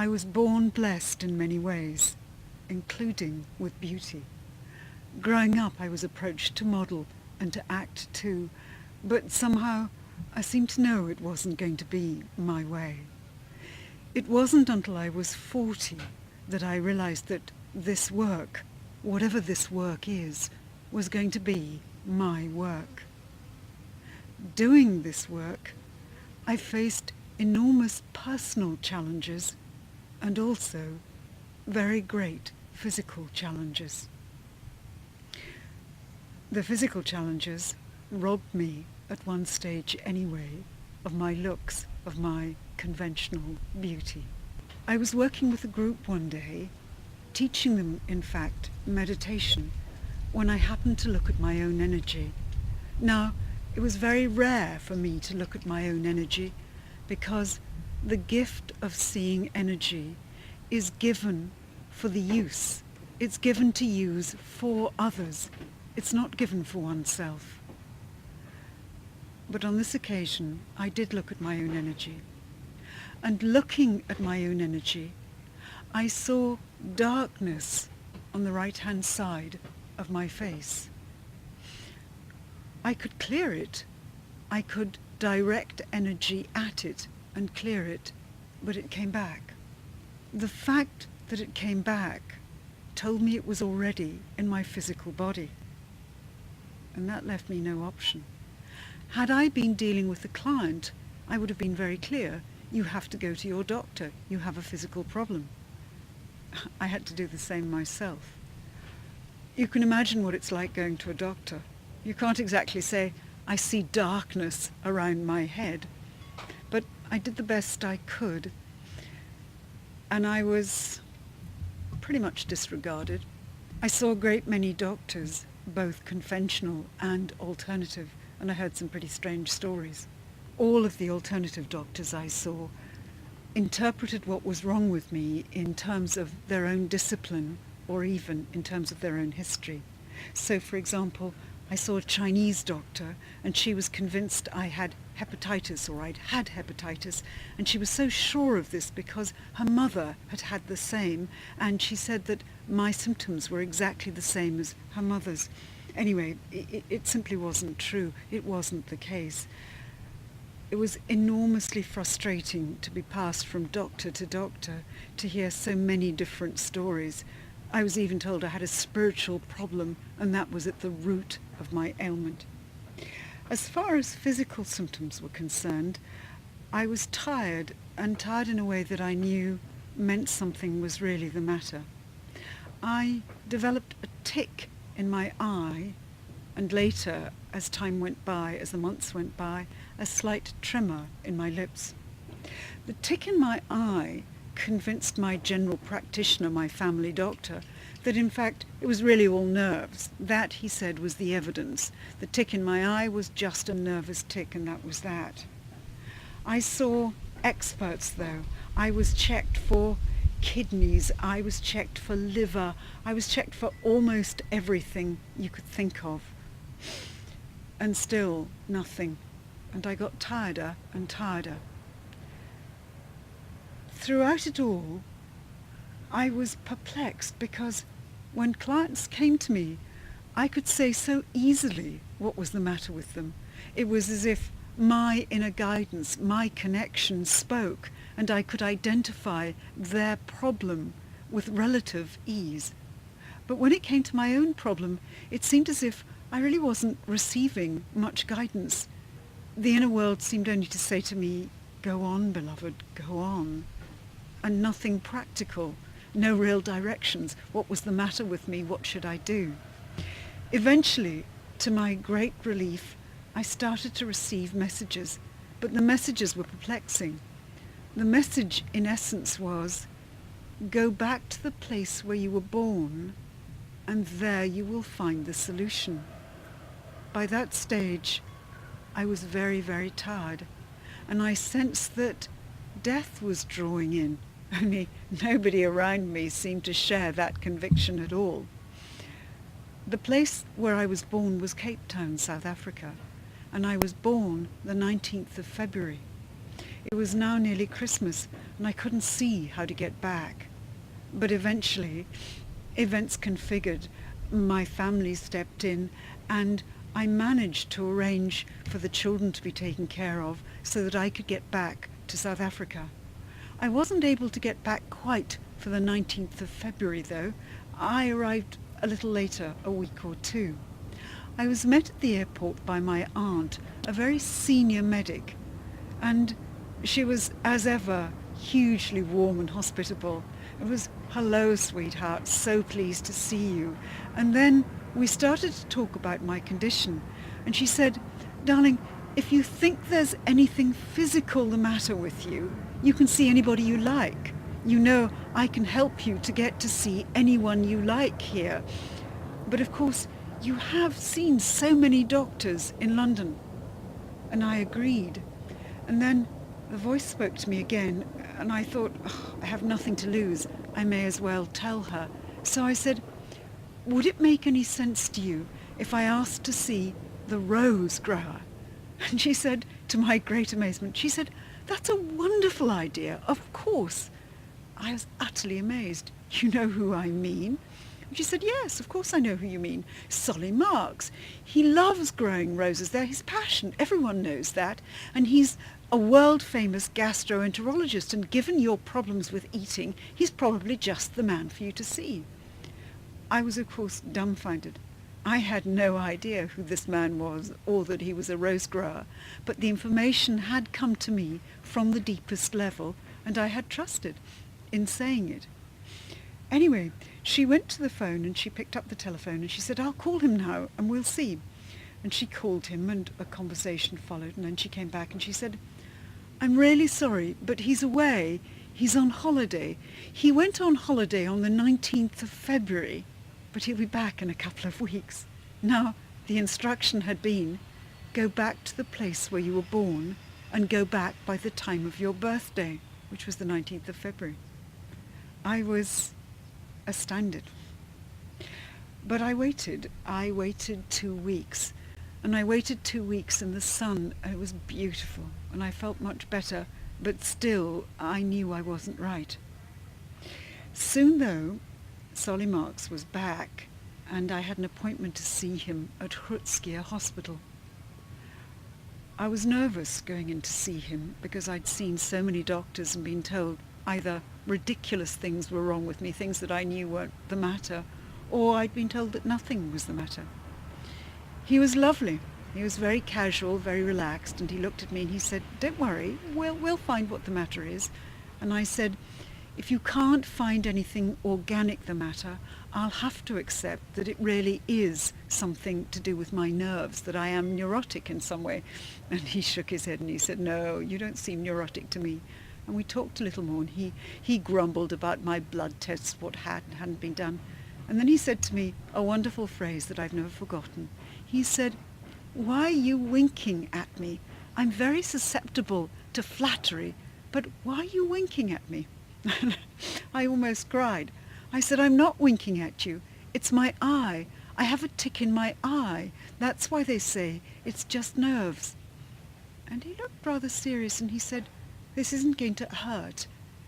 I was born blessed in many ways, including with beauty. Growing up, I was approached to model and to act too, but somehow I seemed to know it wasn't going to be my way. It wasn't until I was 40 that I realized that this work, whatever this work is, was going to be my work. Doing this work, I faced enormous personal challenges and also very great physical challenges. The physical challenges robbed me, at one stage anyway, of my looks, of my conventional beauty. I was working with a group one day, teaching them, in fact, meditation, when I happened to look at my own energy. Now, it was very rare for me to look at my own energy because the gift of seeing energy is given for the use. It's given to use for others. It's not given for oneself. But on this occasion, I did look at my own energy. And looking at my own energy, I saw darkness on the right-hand side of my face. I could clear it. I could direct energy at it and clear it, but it came back. The fact that it came back told me it was already in my physical body, and that left me no option. Had I been dealing with the client, I would have been very clear. You have to go to your doctor. You have a physical problem. I had to do the same myself. You can imagine what it's like going to a doctor. You can't exactly say, I see darkness around my head. But I did the best I could. And I was pretty much disregarded. I saw a great many doctors, both conventional and alternative, and I heard some pretty strange stories. All of the alternative doctors I saw interpreted what was wrong with me in terms of their own discipline or even in terms of their own history. So, for example, I saw a Chinese doctor and she was convinced I had hepatitis or I'd had hepatitis, and she was so sure of this because her mother had had the same, and she said that my symptoms were exactly the same as her mother's. Anyway, it simply wasn't true. It wasn't the case. It was enormously frustrating to be passed from doctor to doctor, to hear so many different stories. I was even told I had a spiritual problem, and that was at the root of my ailment. As far as physical symptoms were concerned, I was tired, and tired in a way that I knew meant something was really the matter. I developed a tic in my eye, and later, as time went by, as the months went by, a slight tremor in my lips. The tic in my eye convinced my general practitioner, my family doctor, that in fact it was really all nerves. That, he said, was the evidence. The tic in my eye was just a nervous tic, and that was that. I saw experts though. I was checked for kidneys, I was checked for liver, I was checked for almost everything you could think of. And still nothing. And I got tireder and tireder. Throughout it all, I was perplexed because when clients came to me, I could say so easily what was the matter with them. It was as if my inner guidance, my connection spoke, and I could identify their problem with relative ease. But when it came to my own problem, it seemed as if I really wasn't receiving much guidance. The inner world seemed only to say to me, "Go on, beloved, go on," and nothing practical, no real directions. What was the matter with me? What should I do? Eventually, to my great relief, I started to receive messages, but the messages were perplexing. The message, in essence, was, go back to the place where you were born, and there you will find the solution. By that stage, I was very, very tired, and I sensed that death was drawing in, only nobody around me seemed to share that conviction at all. The place where I was born was Cape Town, South Africa, and I was born the 19th of February. It was now nearly Christmas, and I couldn't see how to get back. But eventually, events configured, my family stepped in, and I managed to arrange for the children to be taken care of so that I could get back to South Africa. I wasn't able to get back quite for the 19th of February, though. I arrived a little later, a week or two. I was met at the airport by my aunt, a very senior medic, and she was, as ever, hugely warm and hospitable. It was, "Hello, sweetheart, so pleased to see you." And then we started to talk about my condition, and she said, "Darling, if you think there's anything physical the matter with you, you can see anybody you like. You know, I can help you to get to see anyone you like here. But of course, you have seen so many doctors in London." And I agreed. And then the voice spoke to me again, and I thought, I have nothing to lose. I may as well tell her. So I said, "Would it make any sense to you if I asked to see the rose grower?" And she said, to my great amazement, she said, "That's a wonderful idea, of course." I was utterly amazed. "You know who I mean?" And she said, "Yes, of course I know who you mean. Solly Marks. He loves growing roses. They're his passion. Everyone knows that. And he's a world-famous gastroenterologist, and given your problems with eating, he's probably just the man for you to see." I was, of course, dumbfounded. I had no idea who this man was or that he was a rose grower, but the information had come to me from the deepest level, and I had trusted in saying it. Anyway, she went to the phone and she picked up the telephone and she said, "I'll call him now and we'll see." And she called him and a conversation followed, and then she came back and she said, "I'm really sorry, but he's away. He's on holiday. He went on holiday on the 19th of February, but he'll be back in a couple of weeks." Now, the instruction had been, go back to the place where you were born and go back by the time of your birthday, which was the 19th of February. I was astounded. But I waited 2 weeks. And I waited 2 weeks in the sun, and it was beautiful, and I felt much better, but still I knew I wasn't right. Soon, though, Solly Marks was back, and I had an appointment to see him at Hrutskier Hospital. I was nervous going in to see him because I'd seen so many doctors and been told either ridiculous things were wrong with me, things that I knew weren't the matter, or I'd been told that nothing was the matter. He was lovely. He was very casual, very relaxed, and he looked at me and he said, "Don't worry, we'll find what the matter is." And I said, "If you can't find anything organic the matter, I'll have to accept that it really is something to do with my nerves, that I am neurotic in some way." And he shook his head and he said, "No, you don't seem neurotic to me." And we talked a little more, and he grumbled about my blood tests, what had and hadn't been done. And then he said to me a wonderful phrase that I've never forgotten. He said, "Why are you winking at me? I'm very susceptible to flattery, but why are you winking at me?" I almost cried. I said, "I'm not winking at you. It's my eye. I have a tick in my eye. That's why they say it's just nerves." And he looked rather serious and he said, "This isn't going to hurt."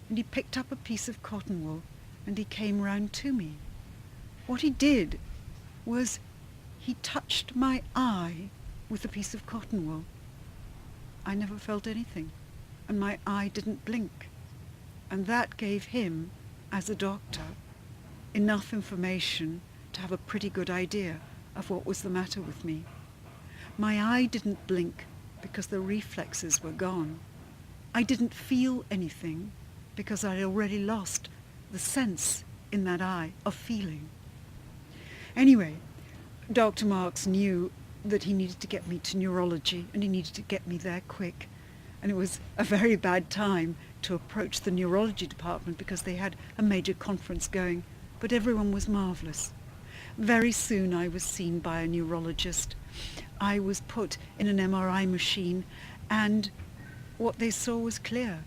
And he picked up a piece of cotton wool and he came round to me. What he did was he touched my eye with a piece of cotton wool. I never felt anything, and my eye didn't blink. And that gave him, as a doctor, enough information to have a pretty good idea of what was the matter with me. My eye didn't blink because the reflexes were gone. I didn't feel anything because I'd already lost the sense in that eye of feeling. Anyway, Dr. Marks knew that he needed to get me to neurology, and he needed to get me there quick. And it was a very bad time to approach the neurology department because they had a major conference going, but everyone was marvellous. Very soon I was seen by a neurologist. I was put in an MRI machine, and what they saw was clear.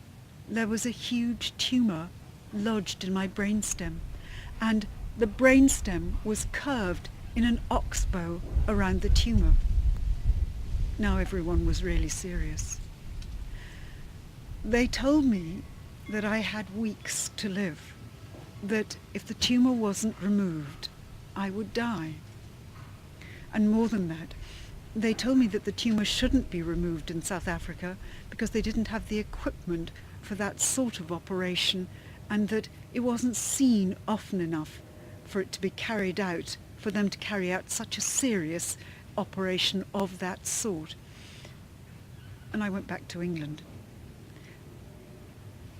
There was a huge tumour lodged in my brainstem, and the brainstem was curved in an oxbow around the tumour. Now everyone was really serious. They told me that I had weeks to live, that if the tumour wasn't removed, I would die. And more than that, they told me that the tumour shouldn't be removed in South Africa because they didn't have the equipment for that sort of operation, and that it wasn't seen often enough for it to be carried out, for them to carry out such a serious operation of that sort. And I went back to England.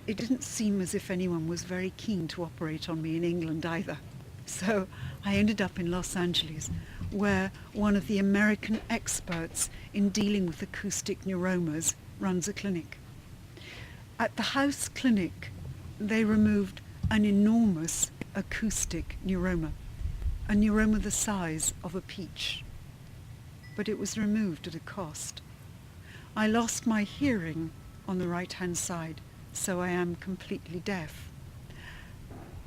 It didn't seem as if anyone was very keen to operate on me in England either. So I ended up in Los Angeles, where one of the American experts in dealing with acoustic neuromas runs a clinic. At the house clinic, they removed an enormous acoustic neuroma, a neuroma the size of a peach. But it was removed at a cost. I lost my hearing on the right-hand side, so I am completely deaf.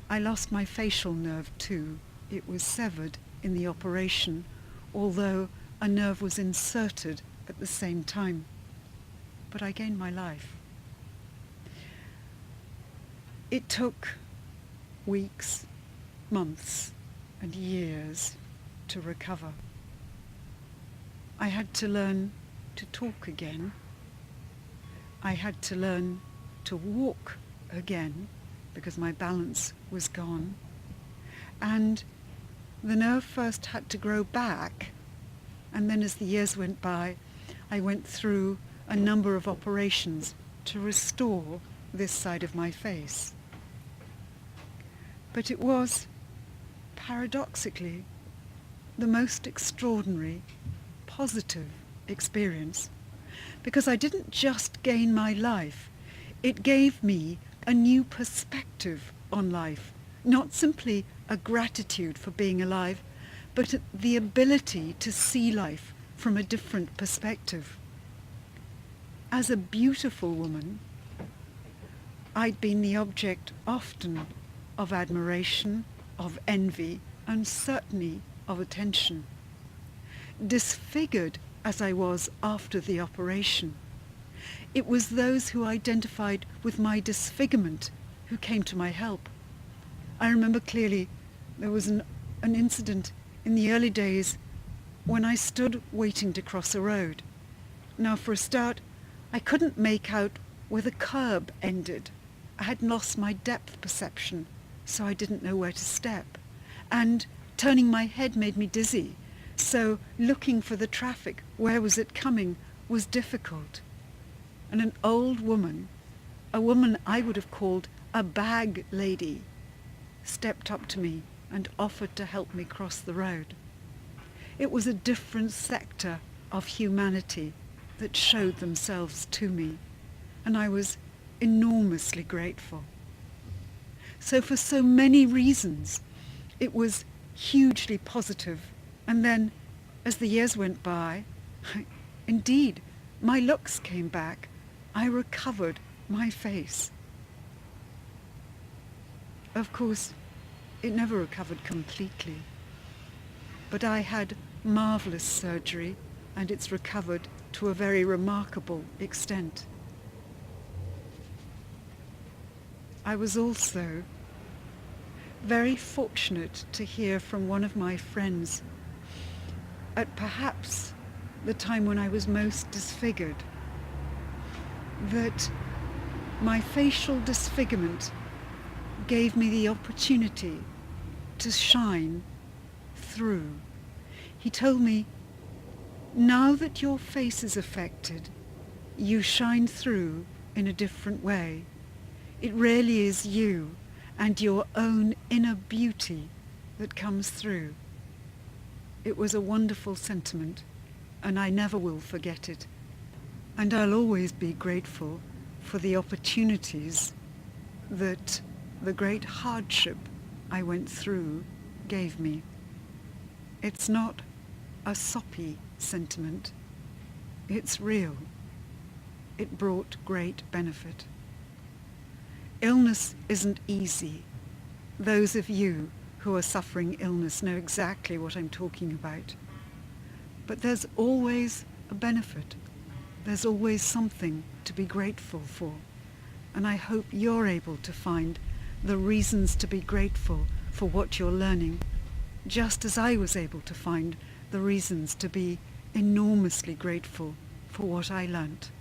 I lost my facial nerve too. It was severed in the operation, although a nerve was inserted at the same time. But I gained my life. It took weeks, months, and years to recover. I had to learn to talk again. I had to learn to walk again because my balance was gone. And the nerve first had to grow back, and then as the years went by, I went through a number of operations to restore this side of my face. But it was, paradoxically, the most extraordinary, positive experience, because I didn't just gain my life, it gave me a new perspective on life, not simply a gratitude for being alive, but the ability to see life from a different perspective. As a beautiful woman, I'd been the object often of admiration, of envy, and certainly of attention. Disfigured as I was after the operation, it was those who identified with my disfigurement who came to my help. I remember clearly there was an incident in the early days when I stood waiting to cross a road. Now, for a start, I couldn't make out where the curb ended. I had lost my depth perception, so I didn't know where to step. And turning my head made me dizzy, so looking for the traffic, where was it coming, was difficult. And an old woman, a woman I would have called a bag lady, stepped up to me and offered to help me cross the road. It was a different sector of humanity that showed themselves to me, and I was enormously grateful. So for so many reasons, it was hugely positive. And then, as the years went by, indeed, my looks came back. I recovered my face. Of course, it never recovered completely. But I had marvellous surgery, and it's recovered to a very remarkable extent. I was also very fortunate to hear from one of my friends at perhaps the time when I was most disfigured, that my facial disfigurement gave me the opportunity to shine through. He told me, now that your face is affected, you shine through in a different way. It really is you and your own inner beauty that comes through. It was a wonderful sentiment, and I never will forget it. And I'll always be grateful for the opportunities that the great hardship I went through gave me. It's not a soppy sentiment. It's real. It brought great benefit. Illness isn't easy. Those of you who are suffering illness know exactly what I'm talking about. But there's always a benefit. There's always something to be grateful for. and I hope you're able to find the reasons to be grateful for what you're learning, just as I was able to find the reasons to be enormously grateful for what I learnt.